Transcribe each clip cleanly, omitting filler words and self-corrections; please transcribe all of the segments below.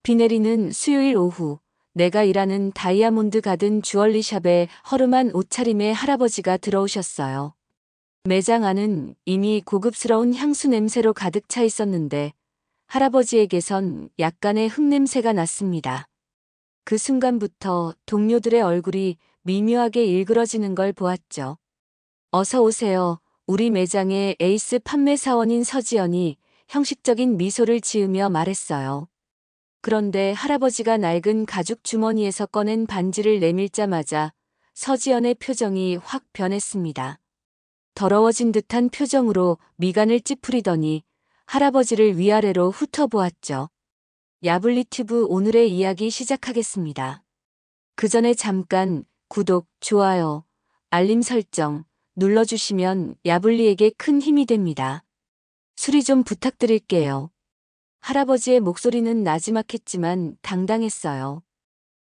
비 내리는 수요일 오후, 내가 일하는 다이아몬드 가든 주얼리샵에 허름한 옷차림의 할아버지가 들어오셨어요. 매장 안은 이미 고급스러운 향수 냄새로 가득 차 있었는데 할아버지에게선 약간의 흙냄새가 났습니다. 그 순간부터 동료들의 얼굴이 미묘하게 일그러지는 걸 보았죠. 어서 오세요. 우리 매장의 에이스 판매 사원인 서지연이 형식적인 미소를 지으며 말했어요. 그런데 할아버지가 낡은 가죽 주머니에서 꺼낸 반지를 내밀자마자 서지연의 표정이 확 변했습니다. 더러워진 듯한 표정으로 미간을 찌푸리더니 할아버지를 위아래로 훑어보았죠. 야블리 튜브 오늘의 이야기 시작하겠습니다. 그 전에 잠깐 구독, 좋아요, 알림 설정 눌러주시면 야블리에게 큰 힘이 됩니다. 수리 좀 부탁드릴게요. 할아버지의 목소리는 나지막했지만 당당했어요.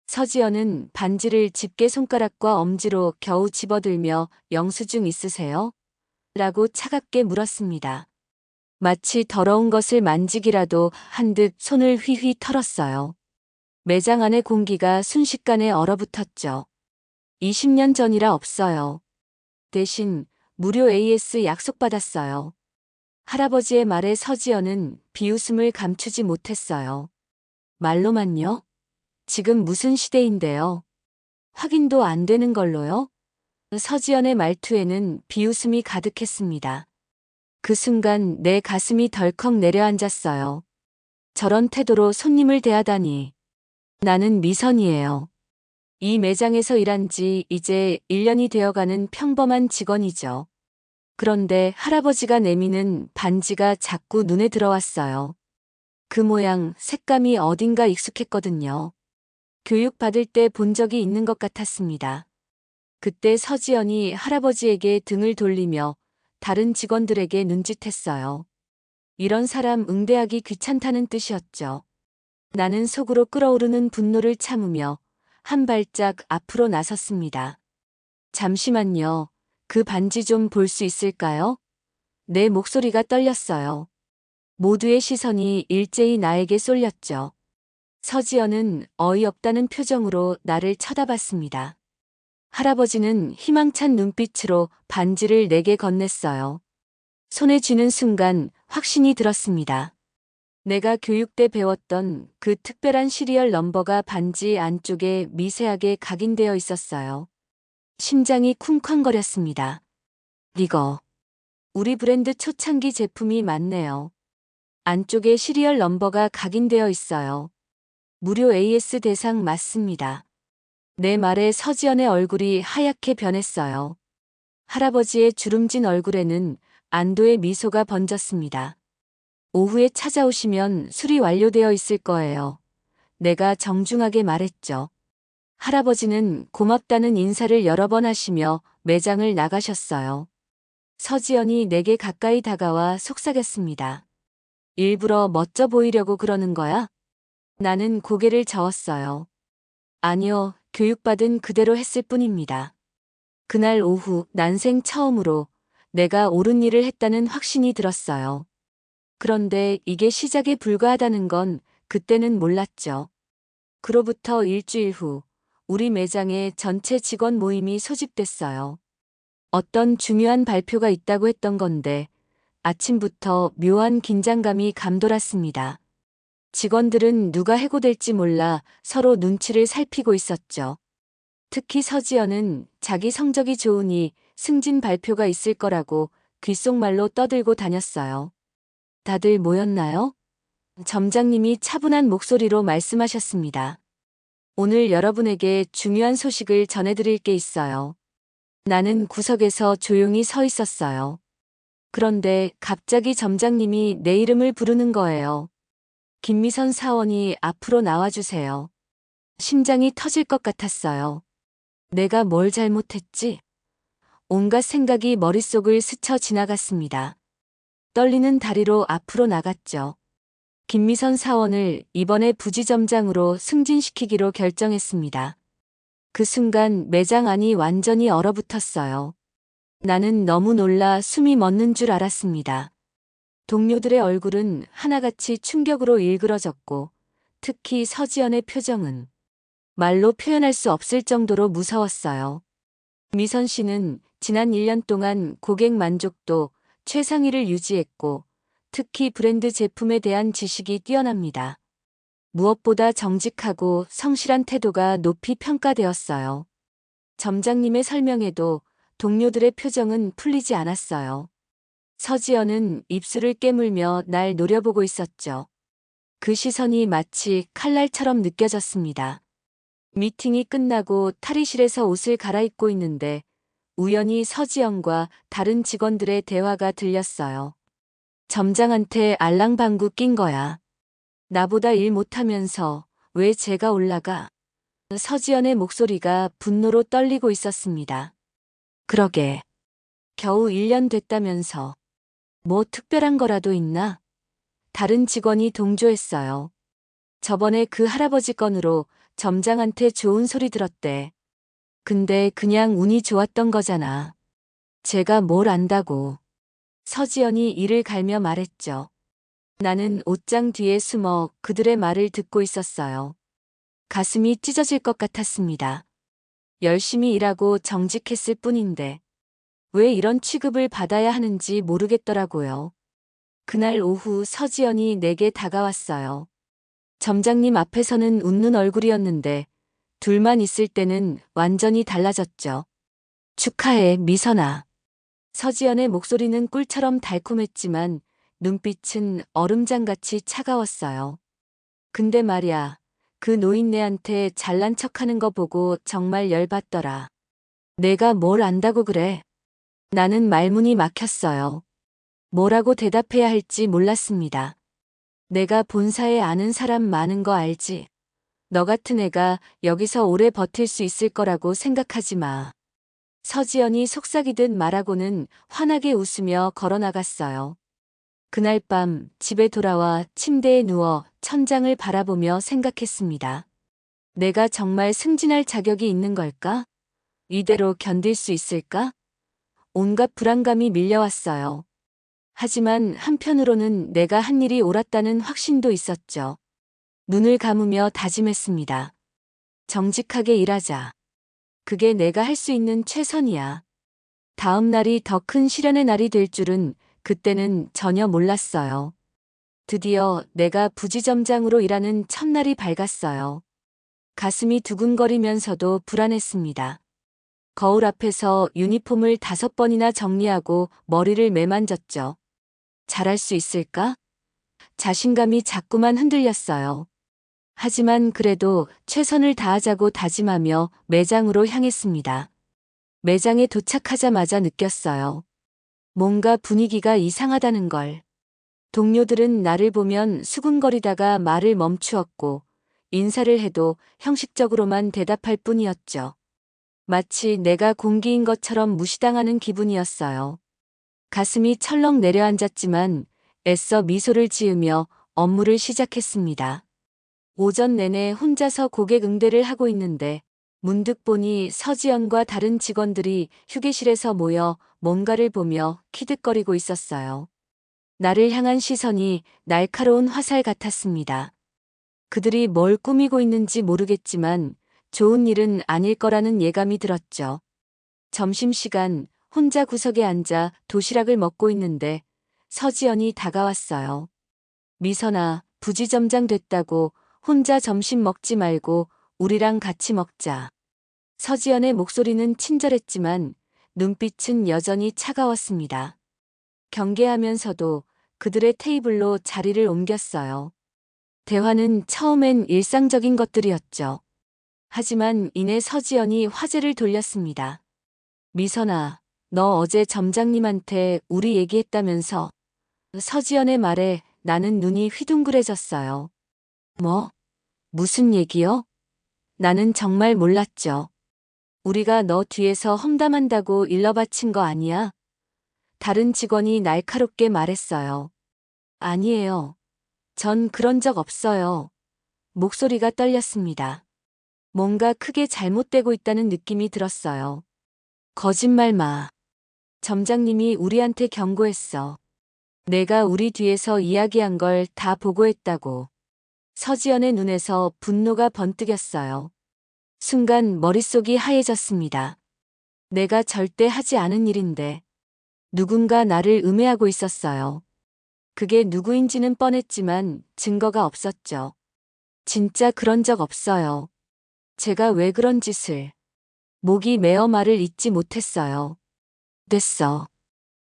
서지연은 반지를 집게 손가락과 엄지로 겨우 집어들며 영수증 있으세요? 라고 차갑게 물었습니다. 마치 더러운 것을 만지기라도 한 듯 손을 휘휘 털었어요. 매장 안의 공기가 순식간에 얼어붙었죠. 20년 전이라 없어요. 대신 무료 AS 약속받았어요. 할아버지의 말에 서지연은 비웃음을 감추지 못했어요. 말로만요? 지금 무슨 시대인데요? 확인도 안 되는 걸로요? 서지연의 말투에는 비웃음이 가득했습니다. 그 순간 내 가슴이 덜컥 내려앉았어요. 저런 태도로 손님을 대하다니. 나는 미선이에요. 이 매장에서 일한 지 이제 1년이 되어가는 평범한 직원이죠. 그런데 할아버지가 내미는 반지가 자꾸 눈에 들어왔어요. 그 모양, 색감이 어딘가 익숙했거든요. 교육받을 때 본 적이 있는 것 같았습니다. 그때 서지연이 할아버지에게 등을 돌리며 다른 직원들에게 눈짓했어요. 이런 사람 응대하기 귀찮다는 뜻이었죠. 나는 속으로 끓어오르는 분노를 참으며 한 발짝 앞으로 나섰습니다. 잠시만요. 그 반지 좀 볼 수 있을까요? 내 목소리가 떨렸어요. 모두의 시선이 일제히 나에게 쏠렸죠. 서지연은 어이없다는 표정으로 나를 쳐다봤습니다. 할아버지는 희망찬 눈빛으로 반지를 내게 건넸어요. 손에 쥐는 순간 확신이 들었습니다. 내가 교육 때 배웠던 그 특별한 시리얼 넘버가 반지 안쪽에 미세하게 각인되어 있었어요. 심장이 쿵쾅거렸습니다. 이거, 우리 브랜드 초창기 제품이 맞네요. 안쪽에 시리얼 넘버가 각인되어 있어요. 무료 AS 대상 맞습니다. 내 말에 서지연의 얼굴이 하얗게 변했어요. 할아버지의 주름진 얼굴에는 안도의 미소가 번졌습니다. 오후에 찾아오시면 수리 완료되어 있을 거예요. 내가 정중하게 말했죠. 할아버지는 고맙다는 인사를 여러 번 하시며 매장을 나가셨어요. 서지연이 내게 가까이 다가와 속삭였습니다. 일부러 멋져 보이려고 그러는 거야? 나는 고개를 저었어요. 아니요, 교육받은 그대로 했을 뿐입니다. 그날 오후 난생 처음으로 내가 옳은 일을 했다는 확신이 들었어요. 그런데 이게 시작에 불과하다는 건 그때는 몰랐죠. 그로부터 일주일 후 우리 매장에 전체 직원 모임이 소집됐어요. 어떤 중요한 발표가 있다고 했던 건데 아침부터 묘한 긴장감이 감돌았습니다. 직원들은 누가 해고될지 몰라 서로 눈치를 살피고 있었죠. 특히 서지연은 자기 성적이 좋으니 승진 발표가 있을 거라고 귓속말로 떠들고 다녔어요. 다들 모였나요? 점장님이 차분한 목소리로 말씀하셨습니다. 오늘 여러분에게 중요한 소식을 전해드릴 게 있어요. 나는 구석에서 조용히 서 있었어요. 그런데 갑자기 점장님이 내 이름을 부르는 거예요. 김미선 사원이 앞으로 나와주세요. 심장이 터질 것 같았어요. 내가 뭘 잘못했지? 온갖 생각이 머릿속을 스쳐 지나갔습니다. 떨리는 다리로 앞으로 나갔죠. 김미선 사원을 이번에 부지점장으로 승진시키기로 결정했습니다. 그 순간 매장 안이 완전히 얼어붙었어요. 나는 너무 놀라 숨이 멎는 줄 알았습니다. 동료들의 얼굴은 하나같이 충격으로 일그러졌고 특히 서지연의 표정은 말로 표현할 수 없을 정도로 무서웠어요. 미선 씨는 지난 1년 동안 고객 만족도 최상위를 유지했고 특히 브랜드 제품에 대한 지식이 뛰어납니다. 무엇보다 정직하고 성실한 태도가 높이 평가되었어요. 점장님의 설명에도 동료들의 표정은 풀리지 않았어요. 서지연은 입술을 깨물며 날 노려보고 있었죠. 그 시선이 마치 칼날처럼 느껴졌습니다. 미팅이 끝나고 탈의실에서 옷을 갈아입고 있는데 우연히 서지연과 다른 직원들의 대화가 들렸어요. 점장한테 알랑방구 낀 거야. 나보다 일 못하면서 왜 제가 올라가? 서지연의 목소리가 분노로 떨리고 있었습니다. 그러게. 겨우 1년 됐다면서. 뭐 특별한 거라도 있나? 다른 직원이 동조했어요. 저번에 그 할아버지 건으로 점장한테 좋은 소리 들었대. 근데 그냥 운이 좋았던 거잖아. 제가 뭘 안다고. 서지연이 이를 갈며 말했죠. 나는 옷장 뒤에 숨어 그들의 말을 듣고 있었어요. 가슴이 찢어질 것 같았습니다. 열심히 일하고 정직했을 뿐인데 왜 이런 취급을 받아야 하는지 모르겠더라고요. 그날 오후 서지연이 내게 다가왔어요. 점장님 앞에서는 웃는 얼굴이었는데 둘만 있을 때는 완전히 달라졌죠. 축하해, 미선아. 서지연의 목소리는 꿀처럼 달콤했지만 눈빛은 얼음장같이 차가웠어요. 근데 말야, 그 노인네한테 잘난 척하는 거 보고 정말 열받더라. 내가 뭘 안다고 그래? 나는 말문이 막혔어요. 뭐라고 대답해야 할지 몰랐습니다. 내가 본사에 아는 사람 많은 거 알지? 너 같은 애가 여기서 오래 버틸 수 있을 거라고 생각하지 마. 서지연이 속삭이듯 말하고는 환하게 웃으며 걸어나갔어요. 그날 밤 집에 돌아와 침대에 누워 천장을 바라보며 생각했습니다. 내가 정말 승진할 자격이 있는 걸까? 이대로 견딜 수 있을까? 온갖 불안감이 밀려왔어요. 하지만 한편으로는 내가 한 일이 옳았다는 확신도 있었죠. 눈을 감으며 다짐했습니다. 정직하게 일하자. 그게 내가 할 수 있는 최선이야. 다음 날이 더 큰 시련의 날이 될 줄은 그때는 전혀 몰랐어요. 드디어 내가 부지점장으로 일하는 첫날이 밝았어요. 가슴이 두근거리면서도 불안했습니다. 거울 앞에서 유니폼을 5번이나 정리하고 머리를 매만졌죠. 잘할 수 있을까? 자신감이 자꾸만 흔들렸어요. 하지만 그래도 최선을 다하자고 다짐하며 매장으로 향했습니다. 매장에 도착하자마자 느꼈어요. 뭔가 분위기가 이상하다는 걸. 동료들은 나를 보면 수군거리다가 말을 멈추었고 인사를 해도 형식적으로만 대답할 뿐이었죠. 마치 내가 공기인 것처럼 무시당하는 기분이었어요. 가슴이 철렁 내려앉았지만 애써 미소를 지으며 업무를 시작했습니다. 오전 내내 혼자서 고객 응대를 하고 있는데 문득 보니 서지연과 다른 직원들이 휴게실에서 모여 뭔가를 보며 키득거리고 있었어요. 나를 향한 시선이 날카로운 화살 같았습니다. 그들이 뭘 꾸미고 있는지 모르겠지만 좋은 일은 아닐 거라는 예감이 들었죠. 점심시간 혼자 구석에 앉아 도시락을 먹고 있는데 서지연이 다가왔어요. 미선아, 부지점장 됐다고 혼자 점심 먹지 말고 우리랑 같이 먹자. 서지연의 목소리는 친절했지만 눈빛은 여전히 차가웠습니다. 경계하면서도 그들의 테이블로 자리를 옮겼어요. 대화는 처음엔 일상적인 것들이었죠. 하지만 이내 서지연이 화제를 돌렸습니다. 미선아, 너 어제 점장님한테 우리 얘기했다면서? 서지연의 말에 나는 눈이 휘둥그레졌어요. 뭐? 무슨 얘기요? 나는 정말 몰랐죠. 우리가 너 뒤에서 험담한다고 일러 바친 거 아니야? 다른 직원이 날카롭게 말했어요. 아니에요. 전 그런 적 없어요. 목소리가 떨렸습니다. 뭔가 크게 잘못되고 있다는 느낌이 들었어요. 거짓말 마. 점장님이 우리한테 경고했어. 내가 우리 뒤에서 이야기한 걸 다 보고했다고. 서지연의 눈에서 분노가 번뜩였어요. 순간 머릿속이 하얘졌습니다. 내가 절대 하지 않은 일인데 누군가 나를 음해하고 있었어요. 그게 누구인지는 뻔했지만 증거가 없었죠. 진짜 그런 적 없어요. 제가 왜 그런 짓을. 목이 메어 말을 잇지 못했어요. 됐어.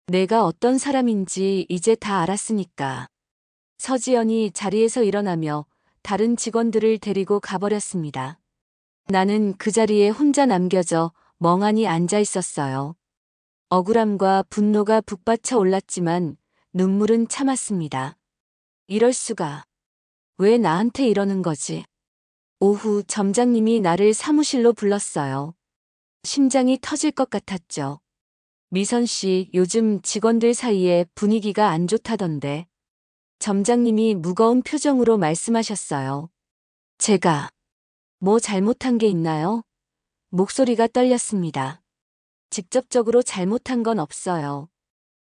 내가 어떤 사람인지 이제 다 알았으니까. 서지연이 자리에서 일어나며 다른 직원들을 데리고 가버렸습니다. 나는 그 자리에 혼자 남겨져 멍하니 앉아 있었어요. 억울함과 분노가 북받쳐 올랐지만 눈물은 참았습니다. 이럴 수가. 왜 나한테 이러는 거지? 오후 점장님이 나를 사무실로 불렀어요. 심장이 터질 것 같았죠. 미선 씨, 요즘 직원들 사이에 분위기가 안 좋다던데. 점장님이 무거운 표정으로 말씀하셨어요. 제가 뭐 잘못한 게 있나요? 목소리가 떨렸습니다. 직접적으로 잘못한 건 없어요.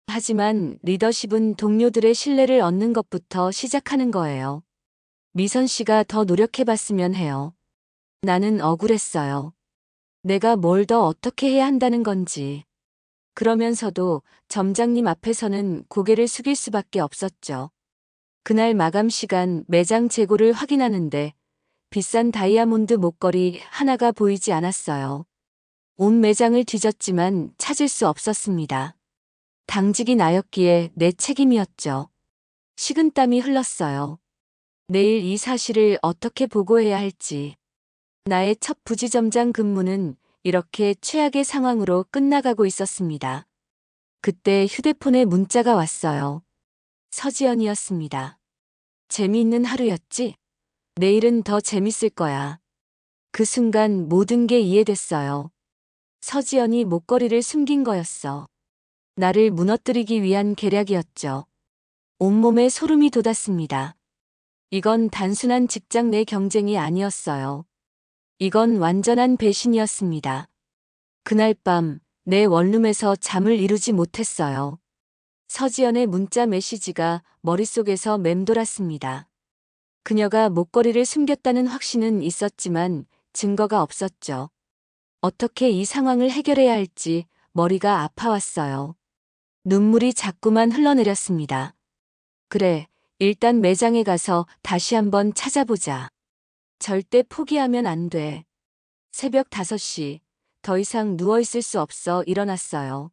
하지만 리더십은 동료들의 신뢰를 얻는 것부터 시작하는 거예요. 미선 씨가 더 노력해봤으면 해요. 나는 억울했어요. 내가 뭘 더 어떻게 해야 한다는 건지. 그러면서도 점장님 앞에서는 고개를 숙일 수밖에 없었죠. 그날 마감 시간 매장 재고를 확인하는데 비싼 다이아몬드 목걸이 하나가 보이지 않았어요. 온 매장을 뒤졌지만 찾을 수 없었습니다. 당직이 나였기에 내 책임이었죠. 식은땀이 흘렀어요. 내일 이 사실을 어떻게 보고해야 할지. 나의 첫 부지점장 근무는 이렇게 최악의 상황으로 끝나가고 있었습니다. 그때 휴대폰에 문자가 왔어요. 서지연이었습니다. 재미있는 하루였지? 내일은 더 재밌을 거야. 그 순간 모든 게 이해됐어요. 서지연이 목걸이를 숨긴 거였어. 나를 무너뜨리기 위한 계략이었죠. 온몸에 소름이 돋았습니다. 이건 단순한 직장 내 경쟁이 아니었어요. 이건 완전한 배신이었습니다. 그날 밤 내 원룸에서 잠을 이루지 못했어요. 서지연의 문자 메시지가 머릿속에서 맴돌았습니다. 그녀가 목걸이를 숨겼다는 확신은 있었지만 증거가 없었죠. 어떻게 이 상황을 해결해야 할지 머리가 아파왔어요. 눈물이 자꾸만 흘러내렸습니다. 그래, 일단 매장에 가서 다시 한번 찾아보자. 절대 포기하면 안 돼. 새벽 5시, 더 이상 누워있을 수 없어 일어났어요.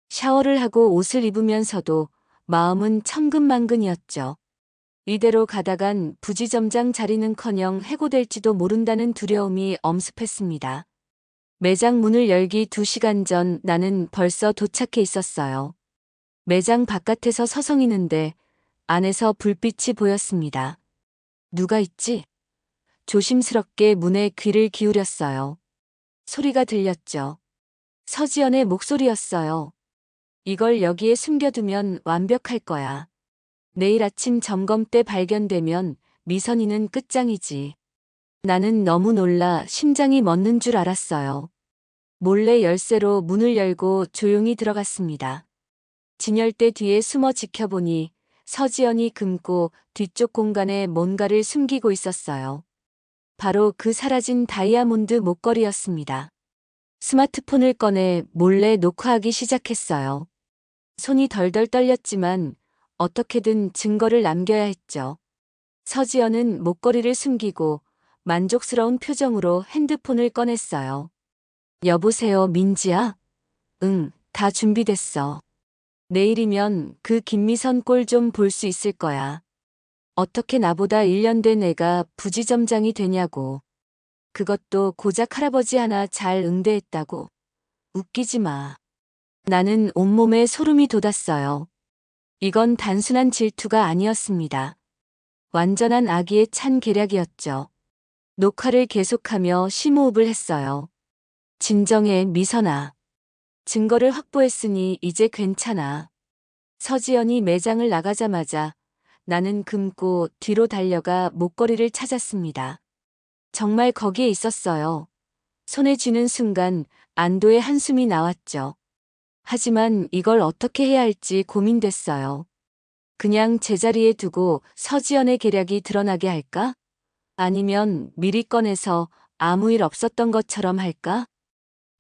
샤워를 하고 옷을 입으면서도 마음은 천근만근이었죠. 이대로 가다간 부지점장 자리는커녕 해고될지도 모른다는 두려움이 엄습했습니다. 매장 문을 열기 2시간 전 나는 벌써 도착해 있었어요. 매장 바깥에서 서성이는데 안에서 불빛이 보였습니다. 누가 있지? 조심스럽게 문에 귀를 기울였어요. 소리가 들렸죠. 서지연의 목소리였어요. 이걸 여기에 숨겨두면 완벽할 거야. 내일 아침 점검 때 발견되면 미선이는 끝장이지. 나는 너무 놀라 심장이 멎는 줄 알았어요. 몰래 열쇠로 문을 열고 조용히 들어갔습니다. 진열대 뒤에 숨어 지켜보니 서지연이 금고 뒤쪽 공간에 뭔가를 숨기고 있었어요. 바로 그 사라진 다이아몬드 목걸이였습니다. 스마트폰을 꺼내 몰래 녹화하기 시작했어요. 손이 덜덜 떨렸지만 어떻게든 증거를 남겨야 했죠. 서지연은 목걸이를 숨기고 만족스러운 표정으로 핸드폰을 꺼냈어요. 여보세요, 민지야? 응, 다 준비됐어. 내일이면 그 김미선 꼴 좀 볼 수 있을 거야. 어떻게 나보다 1년 된 애가 부지점장이 되냐고. 그것도 고작 할아버지 하나 잘 응대했다고. 웃기지 마. 나는 온몸에 소름이 돋았어요. 이건 단순한 질투가 아니었습니다. 완전한 악의에 찬 계략이었죠. 녹화를 계속하며 심호흡을 했어요. 진정해, 미선아. 증거를 확보했으니 이제 괜찮아. 서지연이 매장을 나가자마자 나는 금고 뒤로 달려가 목걸이를 찾았습니다. 정말 거기에 있었어요. 손에 쥐는 순간 안도의 한숨이 나왔죠. 하지만 이걸 어떻게 해야 할지 고민됐어요. 그냥 제자리에 두고 서지연의 계략이 드러나게 할까? 아니면 미리 꺼내서 아무 일 없었던 것처럼 할까?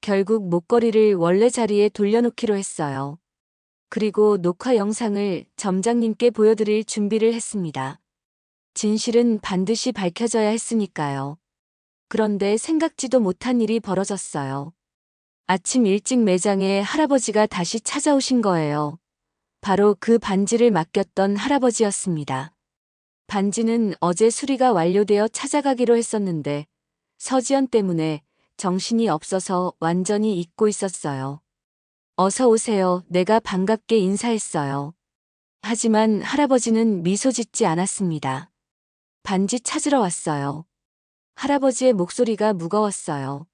결국 목걸이를 원래 자리에 돌려놓기로 했어요. 그리고 녹화 영상을 점장님께 보여드릴 준비를 했습니다. 진실은 반드시 밝혀져야 했으니까요. 그런데 생각지도 못한 일이 벌어졌어요. 아침 일찍 매장에 할아버지가 다시 찾아오신 거예요. 바로 그 반지를 맡겼던 할아버지였습니다. 반지는 어제 수리가 완료되어 찾아가기로 했었는데 서지연 때문에 정신이 없어서 완전히 잊고 있었어요. 어서 오세요. 내가 반갑게 인사했어요. 하지만 할아버지는 미소 짓지 않았습니다. 반지 찾으러 왔어요. 할아버지의 목소리가 무거웠어요.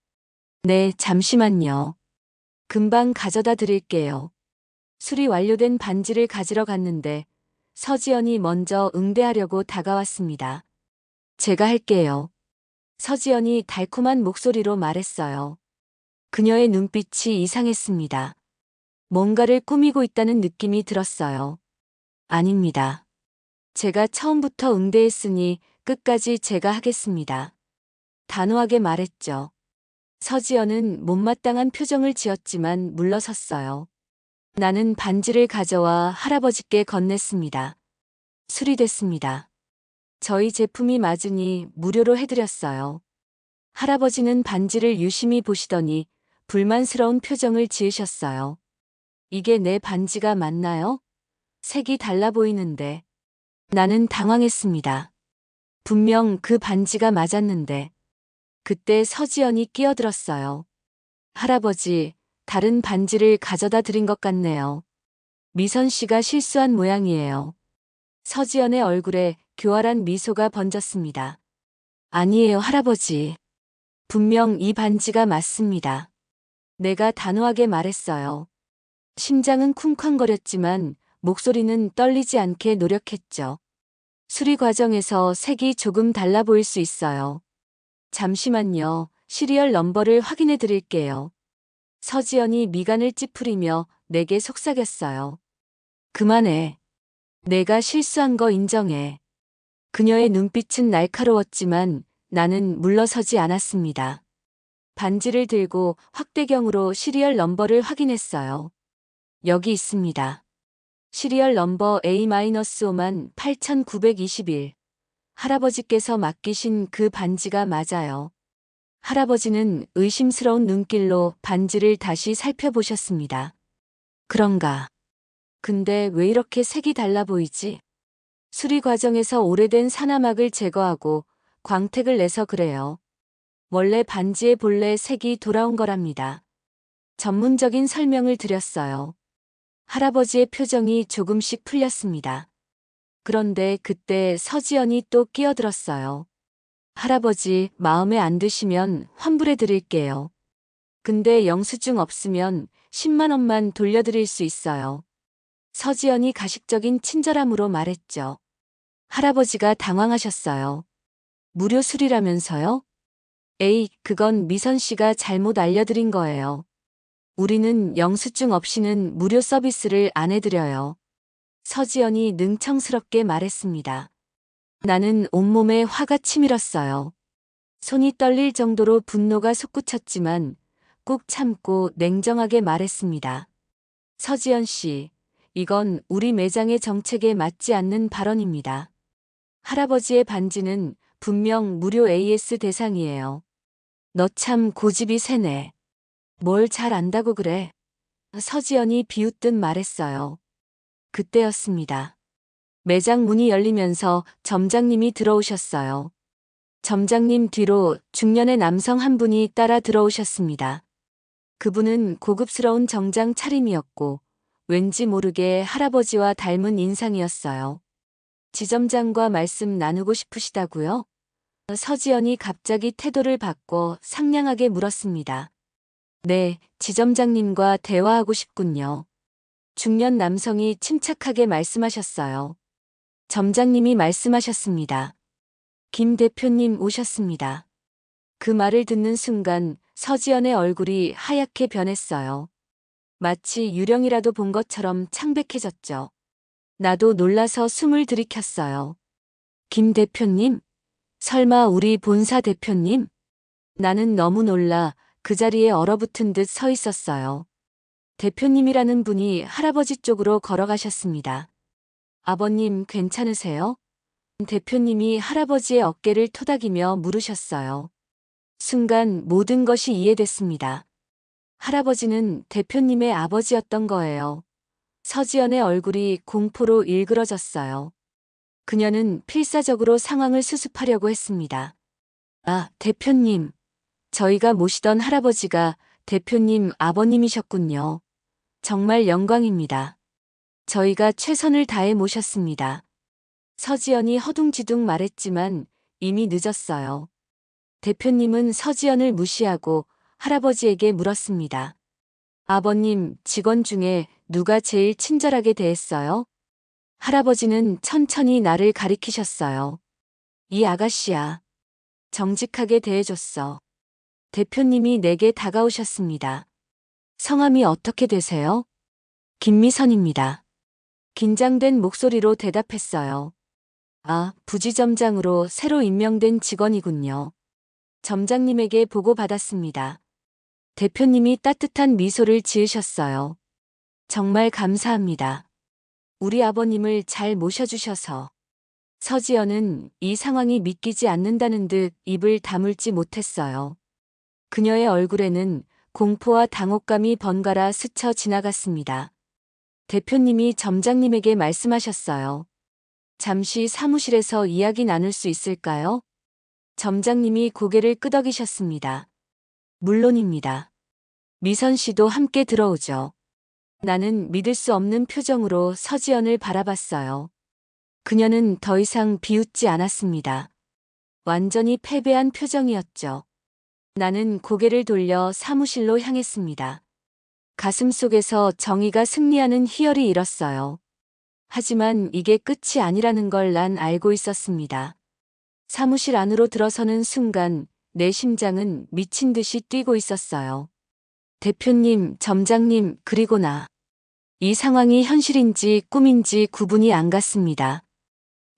네, 잠시만요. 금방 가져다 드릴게요. 수리 완료된 반지를 가지러 갔는데 서지연이 먼저 응대하려고 다가왔습니다. 제가 할게요. 서지연이 달콤한 목소리로 말했어요. 그녀의 눈빛이 이상했습니다. 뭔가를 꾸미고 있다는 느낌이 들었어요. 아닙니다. 제가 처음부터 응대했으니 끝까지 제가 하겠습니다. 단호하게 말했죠. 서지연은 못마땅한 표정을 지었지만 물러섰어요. 나는 반지를 가져와 할아버지께 건넸습니다. 수리됐습니다. 저희 제품이 맞으니 무료로 해드렸어요. 할아버지는 반지를 유심히 보시더니 불만스러운 표정을 지으셨어요. 이게 내 반지가 맞나요? 색이 달라 보이는데. 나는 당황했습니다. 분명 그 반지가 맞았는데. 그때 서지연이 끼어들었어요. 할아버지, 다른 반지를 가져다 드린 것 같네요. 미선 씨가 실수한 모양이에요. 서지연의 얼굴에 교활한 미소가 번졌습니다. 아니에요, 할아버지. 분명 이 반지가 맞습니다. 내가 단호하게 말했어요. 심장은 쿵쾅거렸지만 목소리는 떨리지 않게 노력했죠. 수리 과정에서 색이 조금 달라 보일 수 있어요. 잠시만요. 시리얼 넘버를 확인해 드릴게요. 서지연이 미간을 찌푸리며 내게 속삭였어요. 그만해. 내가 실수한 거 인정해. 그녀의 눈빛은 날카로웠지만 나는 물러서지 않았습니다. 반지를 들고 확대경으로 시리얼 넘버를 확인했어요. 여기 있습니다. 시리얼 넘버 A-5만 8921. 할아버지께서 맡기신 그 반지가 맞아요. 할아버지는 의심스러운 눈길로 반지를 다시 살펴보셨습니다. 그런가? 근데 왜 이렇게 색이 달라 보이지? 수리 과정에서 오래된 산화막을 제거하고 광택을 내서 그래요. 원래 반지의 본래 색이 돌아온 거랍니다. 전문적인 설명을 드렸어요. 할아버지의 표정이 조금씩 풀렸습니다. 그런데 그때 서지연이 또 끼어들었어요. 할아버지, 마음에 안 드시면 환불해 드릴게요. 근데 영수증 없으면 10만 원만 돌려드릴 수 있어요. 서지연이 가식적인 친절함으로 말했죠. 할아버지가 당황하셨어요. 무료 수리라면서요? 에이, 그건 미선 씨가 잘못 알려드린 거예요. 우리는 영수증 없이는 무료 서비스를 안 해드려요. 서지연이 능청스럽게 말했습니다. 나는 온몸에 화가 치밀었어요. 손이 떨릴 정도로 분노가 솟구쳤지만 꾹 참고 냉정하게 말했습니다. 서지연 씨, 이건 우리 매장의 정책에 맞지 않는 발언입니다. 할아버지의 반지는 분명 무료 AS 대상이에요. 너 참 고집이 세네. 뭘 잘 안다고 그래. 서지연이 비웃듯 말했어요. 그때였습니다. 매장 문이 열리면서 점장님이 들어오셨어요. 점장님 뒤로 중년의 남성 한 분이 따라 들어오셨습니다. 그분은 고급스러운 정장 차림이었고 왠지 모르게 할아버지와 닮은 인상이었어요. 지점장과 말씀 나누고 싶으시다고요? 서지연이 갑자기 태도를 바꿔 상냥하게 물었습니다. 네, 지점장님과 대화하고 싶군요. 중년 남성이 침착하게 말씀하셨어요. 점장님이 말씀하셨습니다. 김 대표님 오셨습니다. 그 말을 듣는 순간 서지연의 얼굴이 하얗게 변했어요. 마치 유령이라도 본 것처럼 창백해졌죠. 나도 놀라서 숨을 들이켰어요. 김 대표님? 설마 우리 본사 대표님? 나는 너무 놀라 그 자리에 얼어붙은 듯 서 있었어요. 대표님이라는 분이 할아버지 쪽으로 걸어가셨습니다. 아버님 괜찮으세요? 대표님이 할아버지의 어깨를 토닥이며 물으셨어요. 순간 모든 것이 이해됐습니다. 할아버지는 대표님의 아버지였던 거예요. 서지연의 얼굴이 공포로 일그러졌어요. 그녀는 필사적으로 상황을 수습하려고 했습니다. 아, 대표님. 저희가 모시던 할아버지가 대표님 아버님이셨군요. 정말 영광입니다. 저희가 최선을 다해 모셨습니다. 서지연이 허둥지둥 말했지만 이미 늦었어요. 대표님은 서지연을 무시하고 할아버지에게 물었습니다. 아버님, 직원 중에 누가 제일 친절하게 대했어요? 할아버지는 천천히 나를 가리키셨어요. 이 아가씨야. 정직하게 대해줬어. 대표님이 내게 다가오셨습니다. 성함이 어떻게 되세요? 김미선입니다. 긴장된 목소리로 대답했어요. 아, 부지점장으로 새로 임명된 직원이군요. 점장님에게 보고받았습니다. 대표님이 따뜻한 미소를 지으셨어요. 정말 감사합니다. 우리 아버님을 잘 모셔주셔서. 서지연은 이 상황이 믿기지 않는다는 듯 입을 다물지 못했어요. 그녀의 얼굴에는 공포와 당혹감이 번갈아 스쳐 지나갔습니다. 대표님이 점장님에게 말씀하셨어요. 잠시 사무실에서 이야기 나눌 수 있을까요? 점장님이 고개를 끄덕이셨습니다. 물론입니다. 미선 씨도 함께 들어오죠. 나는 믿을 수 없는 표정으로 서지연을 바라봤어요. 그녀는 더 이상 비웃지 않았습니다. 완전히 패배한 표정이었죠. 나는 고개를 돌려 사무실로 향했습니다. 가슴속에서 정의가 승리하는 희열이 일었어요. 하지만 이게 끝이 아니라는 걸 난 알고 있었습니다. 사무실 안으로 들어서는 순간 내 심장은 미친 듯이 뛰고 있었어요. 대표님, 점장님, 그리고 나. 이 상황이 현실인지 꿈인지 구분이 안 갔습니다.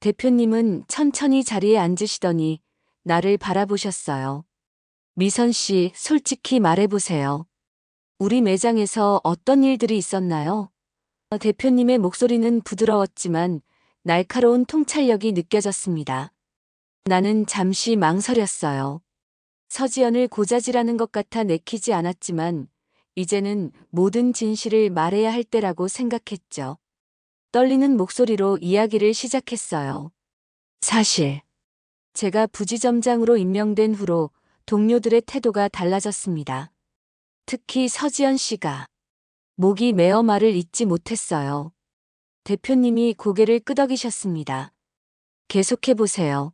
대표님은 천천히 자리에 앉으시더니 나를 바라보셨어요. 미선 씨, 솔직히 말해보세요. 우리 매장에서 어떤 일들이 있었나요? 대표님의 목소리는 부드러웠지만 날카로운 통찰력이 느껴졌습니다. 나는 잠시 망설였어요. 서지연을 고자질하는 것 같아 내키지 않았지만 이제는 모든 진실을 말해야 할 때라고 생각했죠. 떨리는 목소리로 이야기를 시작했어요. 사실, 제가 부지점장으로 임명된 후로 동료들의 태도가 달라졌습니다. 특히 서지연 씨가 목이 메어 말을 잇지 못했어요. 대표님이 고개를 끄덕이셨습니다. 계속해보세요.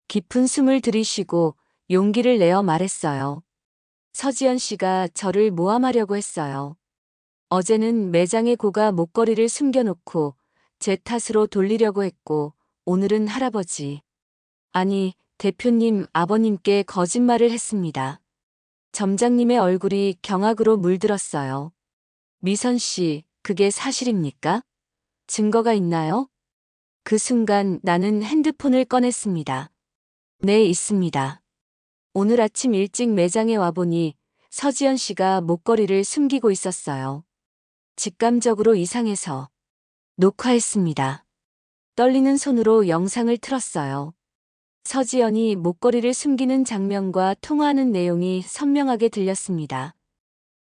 깊은 숨을 들이쉬고 용기를 내어 말했어요. 서지연 씨가 저를 모함하려고 했어요. 어제는 매장에 고가 목걸이를 숨겨놓고 제 탓으로 돌리려고 했고 오늘은 할아버지, 아니 대표님 아버님께 거짓말을 했습니다. 점장님의 얼굴이 경악으로 물들었어요. 미선 씨, 그게 사실입니까? 증거가 있나요? 그 순간 나는 핸드폰을 꺼냈습니다. 네, 있습니다. 오늘 아침 일찍 매장에 와보니 서지연 씨가 목걸이를 숨기고 있었어요. 직감적으로 이상해서 녹화했습니다. 떨리는 손으로 영상을 틀었어요. 서지연이 목걸이를 숨기는 장면과 통화하는 내용이 선명하게 들렸습니다.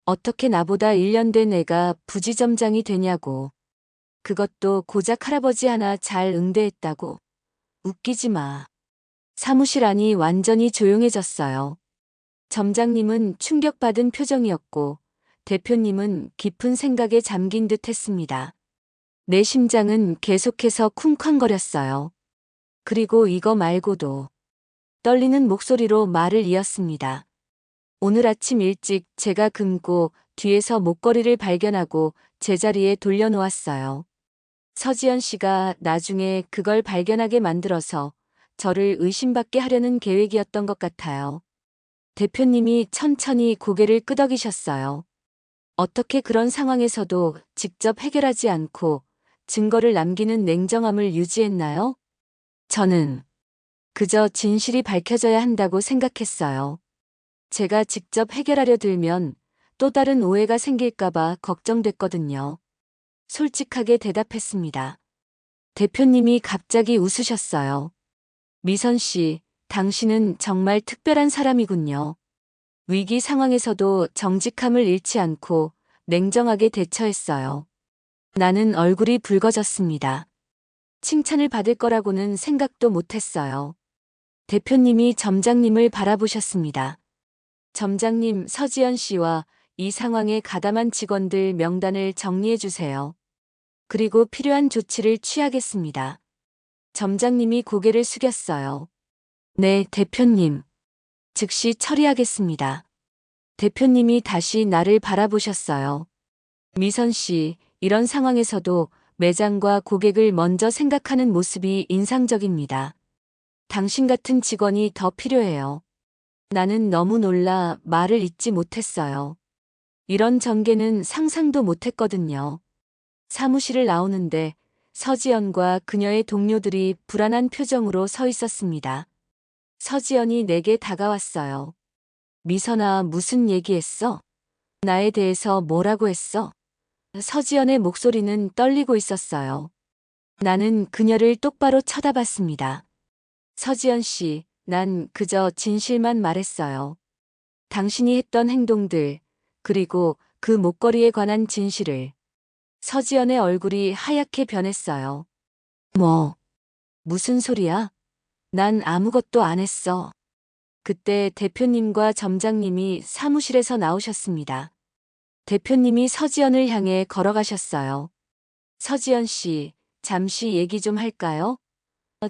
어떻게 나보다 1년 된 애가 부지점장이 되냐고. 그것도 고작 할아버지 하나 잘 응대했다고. 웃기지 마. 사무실 안이 완전히 조용해졌어요. 점장님은 충격받은 표정이었고 대표님은 깊은 생각에 잠긴 듯 했습니다. 내 심장은 계속해서 쿵쾅거렸어요. 그리고 이거 말고도 떨리는 목소리로 말을 이었습니다. 오늘 아침 일찍 제가 금고 뒤에서 목걸이를 발견하고 제자리에 돌려놓았어요. 서지연 씨가 나중에 그걸 발견하게 만들어서 저를 의심받게 하려는 계획이었던 것 같아요. 대표님이 천천히 고개를 끄덕이셨어요. 어떻게 그런 상황에서도 직접 해결하지 않고 증거를 남기는 냉정함을 유지했나요? 저는 그저 진실이 밝혀져야 한다고 생각했어요. 제가 직접 해결하려 들면 또 다른 오해가 생길까봐 걱정됐거든요. 솔직하게 대답했습니다. 대표님이 갑자기 웃으셨어요. 미선 씨, 당신은 정말 특별한 사람이군요. 위기 상황에서도 정직함을 잃지 않고 냉정하게 대처했어요. 나는 얼굴이 붉어졌습니다. 칭찬을 받을 거라고는 생각도 못했어요. 대표님이 점장님을 바라보셨습니다. 점장님 서지연 씨와 이 상황에 가담한 직원들 명단을 정리해 주세요. 그리고 필요한 조치를 취하겠습니다. 점장님이 고개를 숙였어요. 네, 대표님. 즉시 처리하겠습니다. 대표님이 다시 나를 바라보셨어요. 미선 씨, 이런 상황에서도 매장과 고객을 먼저 생각하는 모습이 인상적입니다. 당신 같은 직원이 더 필요해요. 나는 너무 놀라 말을 잇지 못했어요. 이런 전개는 상상도 못했거든요. 사무실을 나오는데 서지연과 그녀의 동료들이 불안한 표정으로 서 있었습니다. 서지연이 내게 다가왔어요. 미선아, 무슨 얘기했어? 나에 대해서 뭐라고 했어? 서지연의 목소리는 떨리고 있었어요. 나는 그녀를 똑바로 쳐다봤습니다. 서지연 씨, 난 그저 진실만 말했어요. 당신이 했던 행동들, 그리고 그 목걸이에 관한 진실을. 서지연의 얼굴이 하얗게 변했어요. 무슨 소리야? 난 아무것도 안 했어. 그때 대표님과 점장님이 사무실에서 나오셨습니다. 대표님이 서지연을 향해 걸어가셨어요. 서지연 씨, 잠시 얘기 좀 할까요?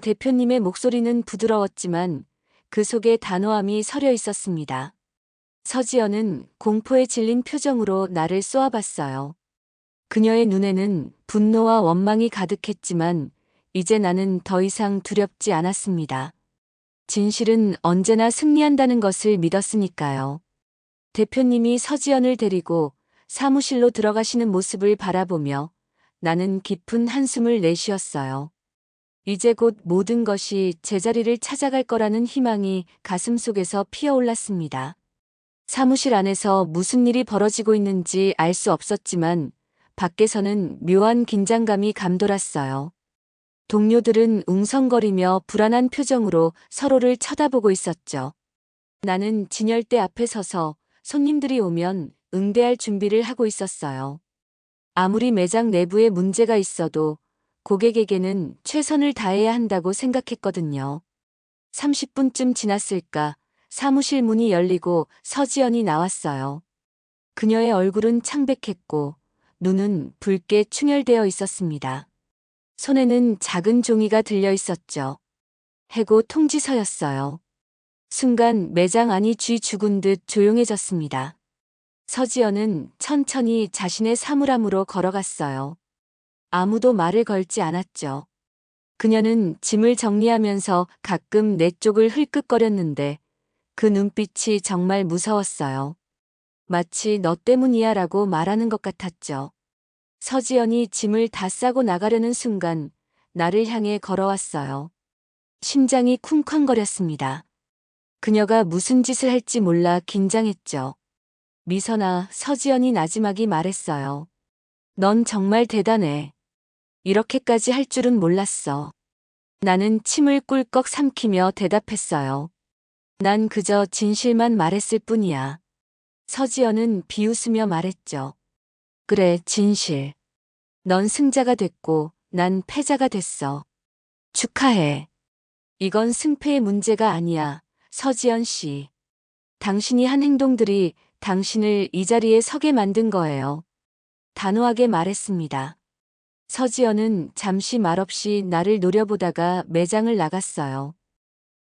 대표님의 목소리는 부드러웠지만 그 속에 단호함이 서려 있었습니다. 서지연은 공포에 질린 표정으로 나를 쏘아봤어요. 그녀의 눈에는 분노와 원망이 가득했지만 이제 나는 더 이상 두렵지 않았습니다. 진실은 언제나 승리한다는 것을 믿었으니까요. 대표님이 서지연을 데리고 사무실로 들어가시는 모습을 바라보며 나는 깊은 한숨을 내쉬었어요. 이제 곧 모든 것이 제자리를 찾아갈 거라는 희망이 가슴속에서 피어올랐습니다. 사무실 안에서 무슨 일이 벌어지고 있는지 알 수 없었지만 밖에서는 묘한 긴장감이 감돌았어요. 동료들은 웅성거리며 불안한 표정으로 서로를 쳐다보고 있었죠. 나는 진열대 앞에 서서 손님들이 오면 응대할 준비를 하고 있었어요. 아무리 매장 내부에 문제가 있어도 고객에게는 최선을 다해야 한다고 생각했거든요. 30분쯤 지났을까 사무실 문이 열리고 서지연이 나왔어요. 그녀의 얼굴은 창백했고 눈은 붉게 충혈되어 있었습니다. 손에는 작은 종이가 들려 있었죠. 해고 통지서였어요. 순간 매장 안이 쥐 죽은 듯 조용해졌습니다. 서지연은 천천히 자신의 사물함으로 걸어갔어요. 아무도 말을 걸지 않았죠. 그녀는 짐을 정리하면서 가끔 내 쪽을 흘끗거렸는데 그 눈빛이 정말 무서웠어요. 마치 너 때문이야 라고 말하는 것 같았죠. 서지연이 짐을 다 싸고 나가려는 순간 나를 향해 걸어왔어요. 심장이 쿵쾅거렸습니다. 그녀가 무슨 짓을 할지 몰라 긴장했죠. 미선아, 서지연이 나지막이 말했어요. 넌 정말 대단해. 이렇게까지 할 줄은 몰랐어. 나는 침을 꿀꺽 삼키며 대답했어요. 난 그저 진실만 말했을 뿐이야. 서지연은 비웃으며 말했죠. 그래, 진실. 넌 승자가 됐고 난 패자가 됐어. 축하해. 이건 승패의 문제가 아니야, 서지연 씨. 당신이 한 행동들이 당신을 이 자리에 서게 만든 거예요. 단호하게 말했습니다. 서지연은 잠시 말없이 나를 노려보다가 매장을 나갔어요.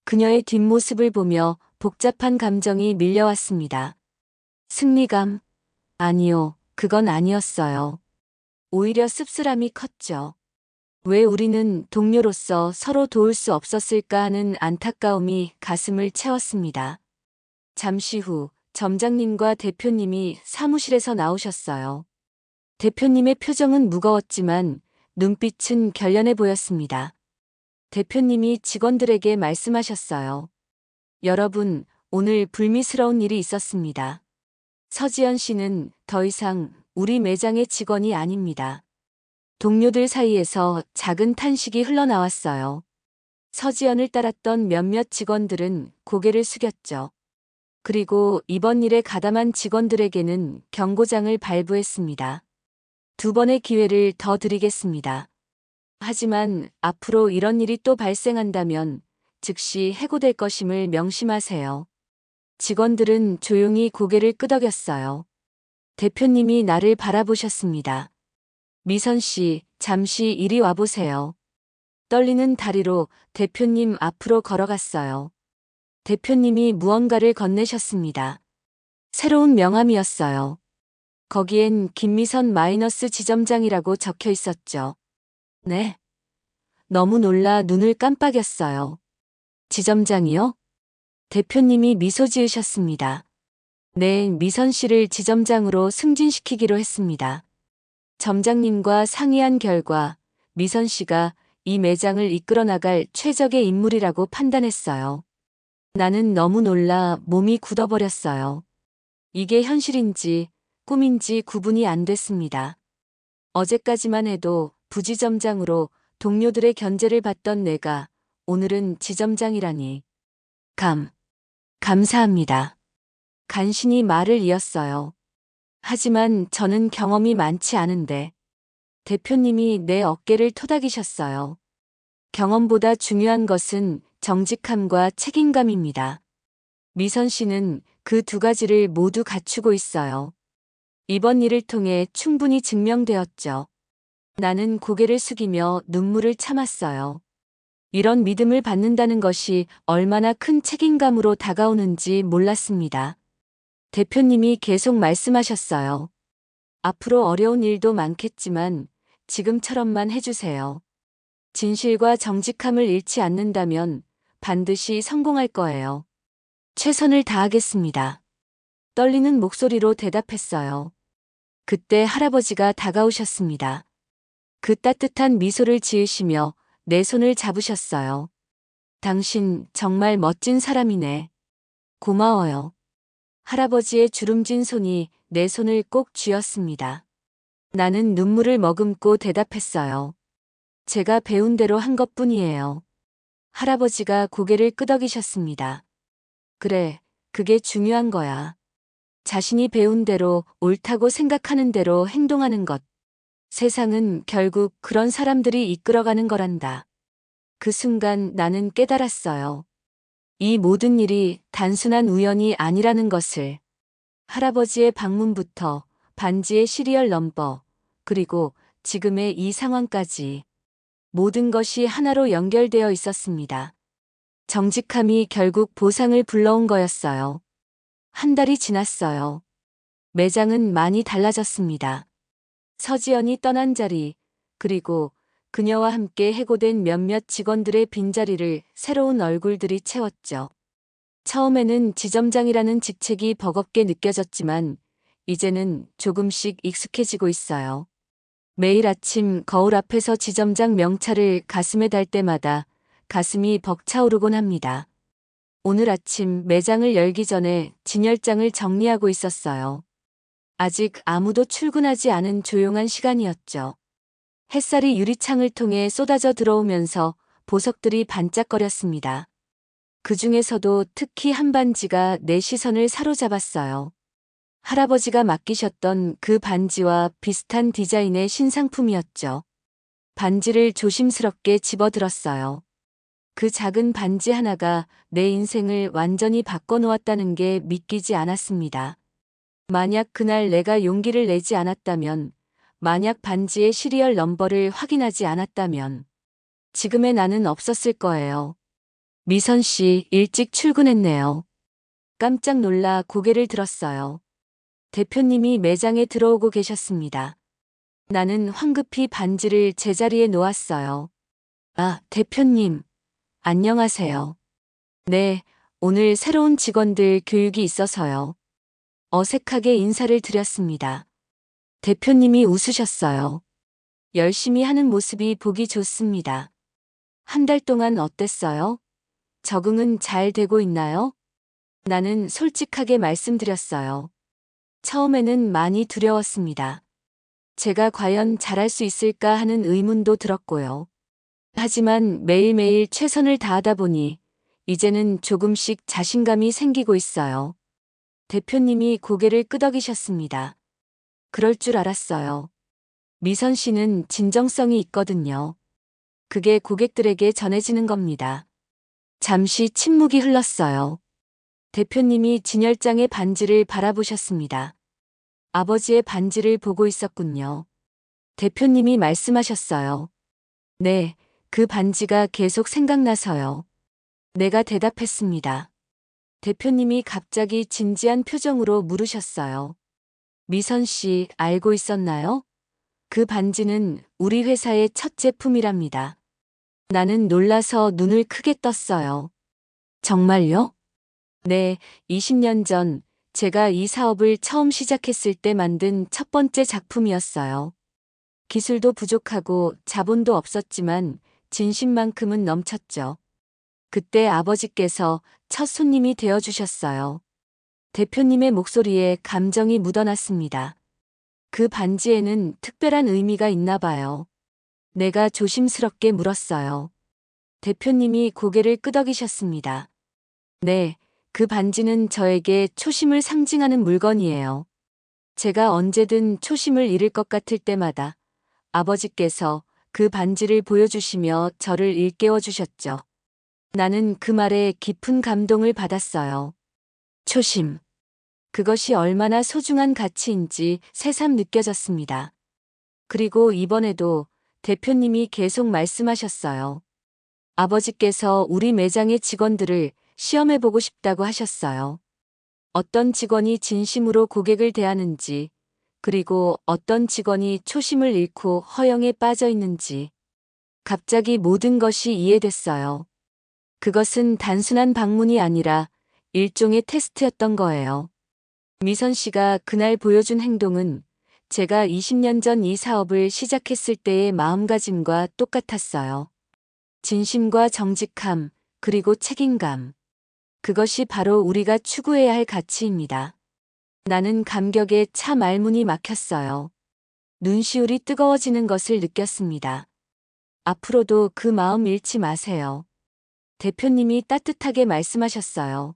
그녀의 뒷모습을 보며 복잡한 감정이 밀려왔습니다. 승리감? 아니요, 그건 아니었어요. 오히려 씁쓸함이 컸죠. 왜 우리는 동료로서 서로 도울 수 없었을까 하는 안타까움이 가슴을 채웠습니다. 잠시 후 점장님과 대표님이 사무실에서 나오셨어요. 대표님의 표정은 무거웠지만 눈빛은 결연해 보였습니다. 대표님이 직원들에게 말씀하셨어요. 여러분, 오늘 불미스러운 일이 있었습니다. 서지연 씨는 더 이상 우리 매장의 직원이 아닙니다. 동료들 사이에서 작은 탄식이 흘러나왔어요. 서지연을 따랐던 몇몇 직원들은 고개를 숙였죠. 그리고 이번 일에 가담한 직원들에게는 경고장을 발부했습니다. 두 번의 기회를 더 드리겠습니다. 하지만 앞으로 이런 일이 또 발생한다면 즉시 해고될 것임을 명심하세요. 직원들은 조용히 고개를 끄덕였어요. 대표님이 나를 바라보셨습니다. 미선 씨, 잠시 이리 와보세요. 떨리는 다리로 대표님 앞으로 걸어갔어요. 대표님이 무언가를 건네셨습니다. 새로운 명함이었어요. 거기엔 김미선 마이너스 지점장이라고 적혀 있었죠. 네. 너무 놀라 눈을 깜빡였어요. 지점장이요? 대표님이 미소 지으셨습니다. 네, 미선 씨를 지점장으로 승진시키기로 했습니다. 점장님과 상의한 결과 미선 씨가 이 매장을 이끌어 나갈 최적의 인물이라고 판단했어요. 나는 너무 놀라 몸이 굳어버렸어요. 이게 현실인지 꿈인지 구분이 안 됐습니다. 어제까지만 해도 부지점장으로 동료들의 견제를 받던 내가 오늘은 지점장이라니. 감사합니다. 간신히 말을 이었어요. 하지만 저는 경험이 많지 않은데. 대표님이 내 어깨를 토닥이셨어요. 경험보다 중요한 것은 정직함과 책임감입니다. 미선 씨는 그 두 가지를 모두 갖추고 있어요. 이번 일을 통해 충분히 증명되었죠. 나는 고개를 숙이며 눈물을 참았어요. 이런 믿음을 받는다는 것이 얼마나 큰 책임감으로 다가오는지 몰랐습니다. 대표님이 계속 말씀하셨어요. 앞으로 어려운 일도 많겠지만 지금처럼만 해주세요. 진실과 정직함을 잃지 않는다면 반드시 성공할 거예요. 최선을 다하겠습니다. 떨리는 목소리로 대답했어요. 그때 할아버지가 다가오셨습니다. 그 따뜻한 미소를 지으시며 내 손을 잡으셨어요. 당신 정말 멋진 사람이네. 고마워요. 할아버지의 주름진 손이 내 손을 꼭 쥐었습니다. 나는 눈물을 머금고 대답했어요. 제가 배운 대로 한 것뿐이에요. 할아버지가 고개를 끄덕이셨습니다. 그래, 그게 중요한 거야. 자신이 배운 대로 옳다고 생각하는 대로 행동하는 것. 세상은 결국 그런 사람들이 이끌어가는 거란다. 그 순간 나는 깨달았어요. 이 모든 일이 단순한 우연이 아니라는 것을. 할아버지의 방문부터 반지의 시리얼 넘버, 그리고 지금의 이 상황까지 모든 것이 하나로 연결되어 있었습니다. 정직함이 결국 보상을 불러온 거였어요. 한 달이 지났어요. 매장은 많이 달라졌습니다. 서지연이 떠난 자리, 그리고 그녀와 함께 해고된 몇몇 직원들의 빈자리를 새로운 얼굴들이 채웠죠. 처음에는 지점장이라는 직책이 버겁게 느껴졌지만 이제는 조금씩 익숙해지고 있어요. 매일 아침 거울 앞에서 지점장 명찰을 가슴에 달 때마다 가슴이 벅차오르곤 합니다. 오늘 아침 매장을 열기 전에 진열장을 정리하고 있었어요. 아직 아무도 출근하지 않은 조용한 시간이었죠. 햇살이 유리창을 통해 쏟아져 들어오면서 보석들이 반짝거렸습니다. 그 중에서도 특히 한 반지가 내 시선을 사로잡았어요. 할아버지가 맡기셨던 그 반지와 비슷한 디자인의 신상품이었죠. 반지를 조심스럽게 집어들었어요. 그 작은 반지 하나가 내 인생을 완전히 바꿔놓았다는 게 믿기지 않았습니다. 만약 그날 내가 용기를 내지 않았다면, 만약 반지의 시리얼 넘버를 확인하지 않았다면, 지금의 나는 없었을 거예요. 미선 씨, 일찍 출근했네요. 깜짝 놀라 고개를 들었어요. 대표님이 매장에 들어오고 계셨습니다. 나는 황급히 반지를 제자리에 놓았어요. 아, 대표님. 안녕하세요. 네, 오늘 새로운 직원들 교육이 있어서요. 어색하게 인사를 드렸습니다. 대표님이 웃으셨어요. 열심히 하는 모습이 보기 좋습니다. 한 달 동안 어땠어요? 적응은 잘 되고 있나요? 나는 솔직하게 말씀드렸어요. 처음에는 많이 두려웠습니다. 제가 과연 잘할 수 있을까 하는 의문도 들었고요. 하지만 매일매일 최선을 다하다 보니 이제는 조금씩 자신감이 생기고 있어요. 대표님이 고개를 끄덕이셨습니다. 그럴 줄 알았어요. 미선 씨는 진정성이 있거든요. 그게 고객들에게 전해지는 겁니다. 잠시 침묵이 흘렀어요. 대표님이 진열장의 반지를 바라보셨습니다. 아버지의 반지를 보고 있었군요. 대표님이 말씀하셨어요. 네, 그 반지가 계속 생각나서요. 내가 대답했습니다. 대표님이 갑자기 진지한 표정으로 물으셨어요. 미선 씨, 알고 있었나요? 그 반지는 우리 회사의 첫 제품이랍니다. 나는 놀라서 눈을 크게 떴어요. 정말요? 네, 20년 전 제가 이 사업을 처음 시작했을 때 만든 첫 번째 작품이었어요. 기술도 부족하고 자본도 없었지만 진심만큼은 넘쳤죠. 그때 아버지께서 첫 손님이 되어주셨어요. 대표님의 목소리에 감정이 묻어났습니다. 그 반지에는 특별한 의미가 있나 봐요. 내가 조심스럽게 물었어요. 대표님이 고개를 끄덕이셨습니다. 네, 그 반지는 저에게 초심을 상징하는 물건이에요. 제가 언제든 초심을 잃을 것 같을 때마다 아버지께서 그 반지를 보여주시며 저를 일깨워 주셨죠. 나는 그 말에 깊은 감동을 받았어요. 초심. 그것이 얼마나 소중한 가치인지 새삼 느껴졌습니다. 그리고 이번에도 대표님이 계속 말씀하셨어요. 아버지께서 우리 매장의 직원들을 시험해보고 싶다고 하셨어요. 어떤 직원이 진심으로 고객을 대하는지, 그리고 어떤 직원이 초심을 잃고 허영에 빠져 있는지. 갑자기 모든 것이 이해됐어요. 그것은 단순한 방문이 아니라 일종의 테스트였던 거예요. 미선 씨가 그날 보여준 행동은 제가 20년 전 이 사업을 시작했을 때의 마음가짐과 똑같았어요. 진심과 정직함, 그리고 책임감. 그것이 바로 우리가 추구해야 할 가치입니다. 나는 감격에 차 말문이 막혔어요. 눈시울이 뜨거워지는 것을 느꼈습니다. 앞으로도 그 마음 잃지 마세요. 대표님이 따뜻하게 말씀하셨어요.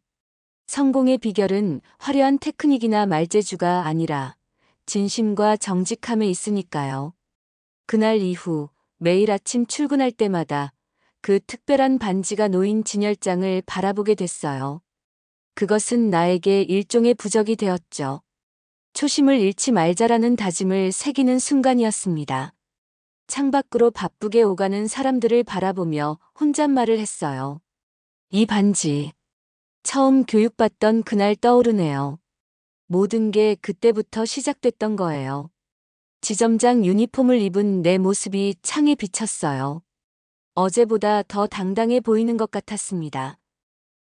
성공의 비결은 화려한 테크닉이나 말재주가 아니라 진심과 정직함에 있으니까요. 그날 이후 매일 아침 출근할 때마다 그 특별한 반지가 놓인 진열장을 바라보게 됐어요. 그것은 나에게 일종의 부적이 되었죠. 초심을 잃지 말자라는 다짐을 새기는 순간이었습니다. 창밖으로 바쁘게 오가는 사람들을 바라보며 혼잣말을 했어요. 이 반지. 처음 교육받던 그날 떠오르네요. 모든 게 그때부터 시작됐던 거예요. 지점장 유니폼을 입은 내 모습이 창에 비쳤어요. 어제보다 더 당당해 보이는 것 같았습니다.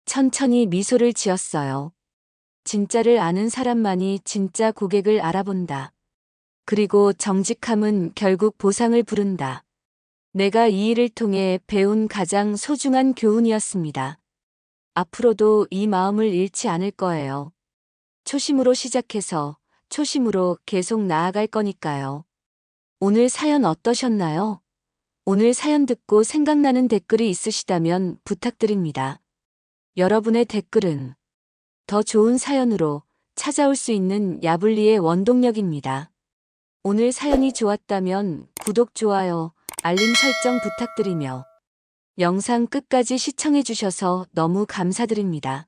천천히 미소를 지었어요. 진짜를 아는 사람만이 진짜 고객을 알아본다. 그리고 정직함은 결국 보상을 부른다. 내가 이 일을 통해 배운 가장 소중한 교훈이었습니다. 앞으로도 이 마음을 잃지 않을 거예요. 초심으로 시작해서 초심으로 계속 나아갈 거니까요. 오늘 사연 어떠셨나요? 오늘 사연 듣고 생각나는 댓글이 있으시다면 부탁드립니다. 여러분의 댓글은 더 좋은 사연으로 찾아올 수 있는 야불리의 원동력입니다. 오늘 사연이 좋았다면 구독, 좋아요, 알림 설정 부탁드리며 영상 끝까지 시청해주셔서 너무 감사드립니다.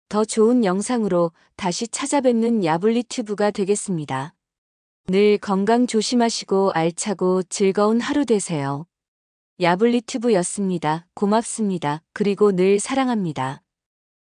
더 좋은 영상으로 다시 찾아뵙는 야불리 튜브가 되겠습니다. 늘 건강 조심하시고 알차고 즐거운 하루 되세요. 야불리 튜브였습니다. 고맙습니다. 그리고 늘 사랑합니다.